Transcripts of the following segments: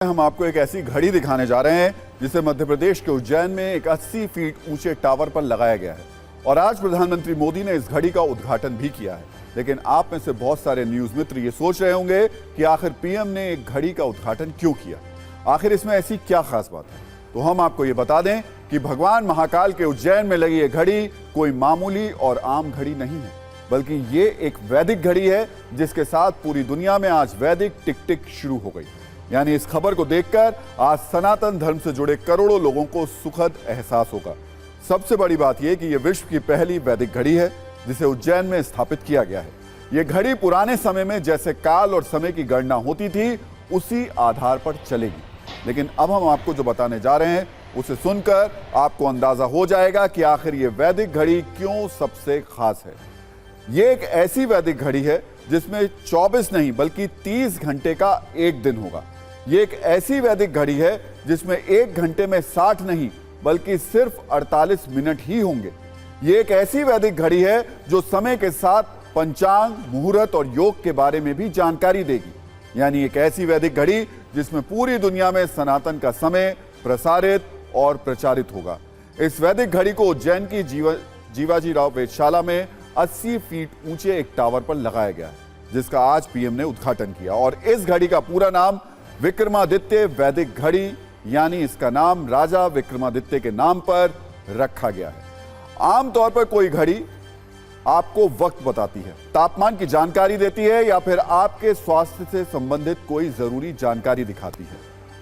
हम आपको एक ऐसी घड़ी दिखाने जा रहे हैं जिसे मध्य प्रदेश के उज्जैन में एक 80 फीट ऊंचे टावर पर लगाया गया है और आज प्रधानमंत्री मोदी ने इस घड़ी का उद्घाटन भी किया है। लेकिन आप में से बहुत सारे न्यूज मित्र ये सोच रहे होंगे कि आखिर पीएम ने एक घड़ी का उद्घाटन क्यों किया, आखिर इसमें ऐसी क्या खास बात है। तो हम आपको ये बता दें कि भगवान महाकाल के उज्जैन में लगी ये घड़ी कोई मामूली और आम घड़ी नहीं है, बल्कि ये एक वैदिक घड़ी है जिसके साथ पूरी दुनिया में आज वैदिक टिक टिक शुरू हो गई। यानी इस खबर को देखकर आज सनातन धर्म से जुड़े करोड़ों लोगों को सुखद एहसास होगा। सबसे बड़ी बात यह कि यह विश्व की पहली वैदिक घड़ी है जिसे उज्जैन में स्थापित किया गया है। यह घड़ी पुराने समय में जैसे काल और समय की गणना होती थी उसी आधार पर चलेगी, लेकिन अब हम आपको जो बताने जा रहे हैं उसे सुनकर आपको अंदाजा हो जाएगा कि आखिर यह वैदिक घड़ी क्यों सबसे खास है। यह एक ऐसी वैदिक घड़ी है जिसमें 24 नहीं बल्कि 30 घंटे का एक दिन होगा। ये एक ऐसी वैदिक घड़ी है जिसमें एक घंटे में 60 नहीं बल्कि सिर्फ 48 मिनट ही होंगे। ये एक ऐसी वैदिक घड़ी है जो समय के साथ पंचांग, मुहूर्त और योग के बारे में भी जानकारी देगी। यानी एक ऐसी वैदिक घड़ी जिसमें पूरी दुनिया में सनातन का समय प्रसारित और प्रचारित होगा। इस वैदिक घड़ी को उज्जैन की जीवाजी राव वेधशाला में 80 फीट ऊंचे एक टावर पर लगाया गया है, जिसका आज पीएम ने उद्घाटन किया। और इस घड़ी का पूरा नाम विक्रमादित्य वैदिक घड़ी, यानी इसका नाम राजा विक्रमादित्य के नाम पर रखा गया है। आमतौर पर कोई घड़ी आपको वक्त बताती है, तापमान की जानकारी देती है या फिर आपके स्वास्थ्य से संबंधित कोई जरूरी जानकारी दिखाती है,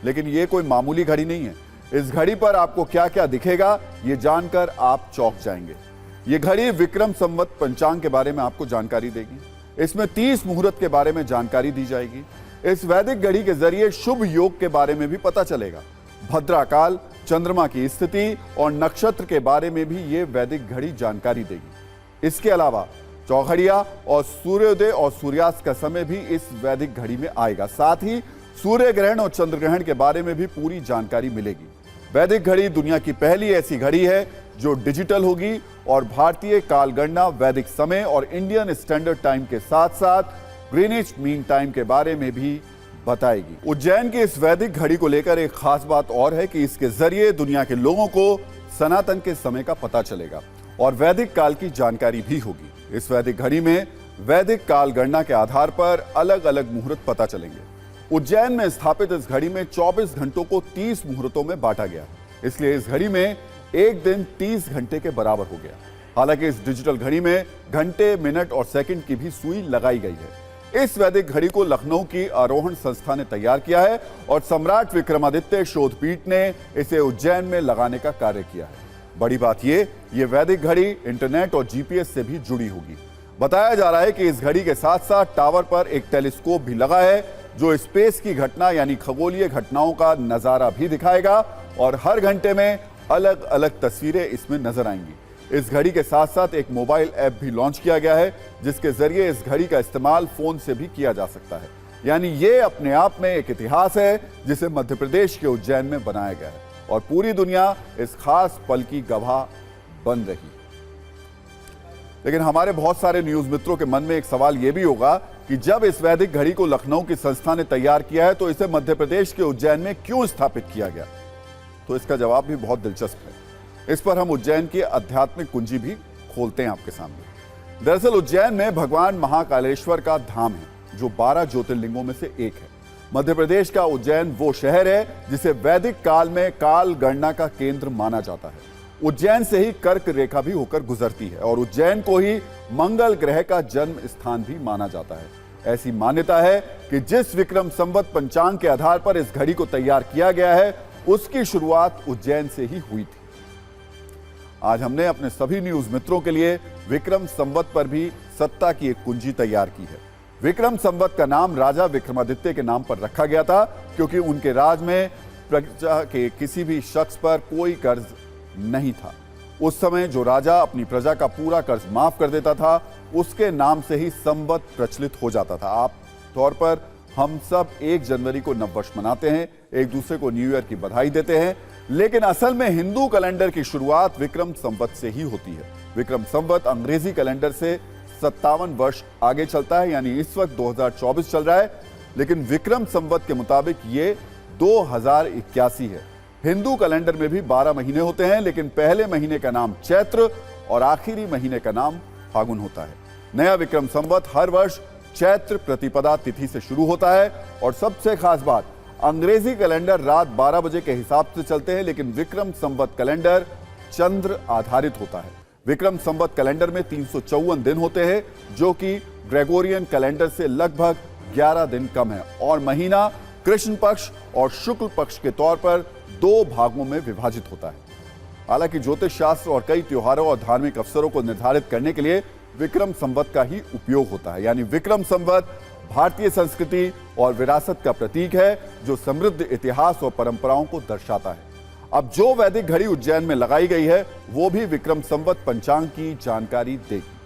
लेकिन यह कोई मामूली घड़ी नहीं है। इस घड़ी पर आपको क्या क्या दिखेगा ये जानकर आप चौंक जाएंगे। ये घड़ी विक्रम संवत पंचांग के बारे में आपको जानकारी देगी। इसमें 30 मुहूर्त के बारे में जानकारी दी जाएगी। इस वैदिक घड़ी के जरिए शुभ योग के बारे में भी पता चलेगा। भद्राकाल, चंद्रमा की स्थिति और नक्षत्र के बारे में भी ये वैदिक घड़ी जानकारी देगी। इसके अलावा चौघड़िया और सूर्योदय और सूर्यास्त का समय भी इस वैदिक घड़ी में आएगा। साथ ही सूर्य ग्रहण और चंद्र ग्रहण के बारे में भी पूरी जानकारी मिलेगी। वैदिक घड़ी दुनिया की पहली ऐसी घड़ी है जो डिजिटल होगी और भारतीय काल गणना, वैदिक समय और इंडियन स्टैंडर्ड टाइम के साथ साथ ग्रीनिच मीन टाइम के बारे में भी बताएगी। उज्जैन की इस वैदिक घड़ी को लेकर एक खास बात और है कि इसके जरिए दुनिया के लोगों को सनातन के समय का पता चलेगा और वैदिक काल की जानकारी भी होगी। इस वैदिक घड़ी में वैदिक काल गणना के आधार पर अलग अलग मुहूर्त पता चलेंगे। उज्जैन में स्थापित इस घड़ी में 24 घंटों को 30 मुहूर्तों में बांटा गया, इसलिए इस घड़ी में एक दिन 30 घंटे के बराबर हो गया। हालांकि इस डिजिटल घड़ी में घंटे, मिनट और सेकंड की भी सुई लगाई गई है। इस वैदिक घड़ी को लखनऊ की आरोहण संस्था ने तैयार किया है और सम्राट विक्रमादित्य शोधपीठ ने इसे उज्जैन में लगाने का कार्य किया है। बड़ी बात ये वैदिक घड़ी इंटरनेट और जीपीएस से भी जुड़ी होगी। बताया जा रहा है कि इस घड़ी के साथ साथ टावर पर एक टेलीस्कोप भी लगा है जो स्पेस की घटना यानी खगोलीय घटनाओं का नजारा भी दिखाएगा और हर घंटे में अलग अलग तस्वीरें इसमें नजर आएंगी। इस घड़ी के साथ साथ एक मोबाइल ऐप भी लॉन्च किया गया है जिसके जरिए इस घड़ी का इस्तेमाल फोन से भी किया जा सकता है। यानी ये अपने आप में एक इतिहास है जिसे मध्य प्रदेश के उज्जैन में बनाया गया है और पूरी दुनिया इस खास पल की गवाह बन रही। लेकिन हमारे बहुत सारे न्यूज मित्रों के मन में एक सवाल यह भी होगा कि जब इस वैदिक घड़ी को लखनऊ की संस्था ने तैयार किया है तो इसे मध्य प्रदेश के उज्जैन में क्यों स्थापित किया गया। तो इसका जवाब भी बहुत दिलचस्प है। इस पर हम उज्जैन की आध्यात्मिक कुंजी भी खोलते हैं आपके सामने। दरअसल उज्जैन में भगवान महाकालेश्वर का धाम है जो 12 ज्योतिर्लिंगों में से एक है। मध्य प्रदेश का उज्जैन वो शहर है जिसे वैदिक काल में काल गणना का केंद्र माना जाता है। उज्जैन से ही कर्क रेखा भी होकर गुजरती है और उज्जैन को ही मंगल ग्रह का जन्म स्थान भी माना जाता है। ऐसी मान्यता है कि जिस विक्रम संवत पंचांग के आधार पर इस घड़ी को तैयार किया गया है उसकी शुरुआत उज्जैन से ही हुई थी। आज हमने अपने सभी न्यूज मित्रों के लिए विक्रम संवत पर भी सत्ता की एक कुंजी तैयार की है। विक्रम संवत का नाम राजा विक्रमादित्य के नाम पर रखा गया था क्योंकि उनके राज में प्रजा के किसी भी शख्स पर कोई कर्ज नहीं था। उस समय जो राजा अपनी प्रजा का पूरा कर्ज माफ कर देता था उसके नाम से ही संवत प्रचलित हो जाता था। आप तौर पर हम सब 1 जनवरी को नववर्ष मनाते हैं, एक दूसरे को न्यू ईयर की बधाई देते हैं, लेकिन असल में हिंदू कैलेंडर की शुरुआत विक्रम संवत से ही होती है। विक्रम संवत अंग्रेजी कैलेंडर से 57 वर्ष आगे चलता है, यानी इस वक्त 2024 चल रहा है, लेकिन विक्रम संवत के मुताबिक ये 2081 है। हिंदू कैलेंडर में भी 12 महीने होते हैं, लेकिन पहले महीने का नाम चैत्र और आखिरी महीने का नाम फागुन होता है। नया विक्रम संवत हर वर्ष चैत्र प्रतिपदा तिथि से शुरू होता है और सबसे खास बात, अंग्रेजी कैलेंडर रात 12 बजे के हिसाब से चलते हैं, लेकिन विक्रम संवत कैलेंडर चंद्र आधारित होता है। विक्रम संवत कैलेंडर में 354 दिन होते हैं, जो कि ग्रेगोरियन कैलेंडर से लगभग 11 दिन कम है, और महीना कृष्ण पक्ष और शुक्ल पक्ष के तौर पर 2 भागों में विभाजित होता है। हालांकि ज्योतिष शास्त्र और कई त्योहारों और धार्मिक अवसरों को निर्धारित करने के लिए विक्रम संवत का ही उपयोग होता है। यानी विक्रम संवत भारतीय संस्कृति और विरासत का प्रतीक है, जो समृद्ध इतिहास और परंपराओं को दर्शाता है। अब जो वैदिक घड़ी उज्जैन में लगाई गई है, वो भी विक्रम संवत पंचांग की जानकारी देगी।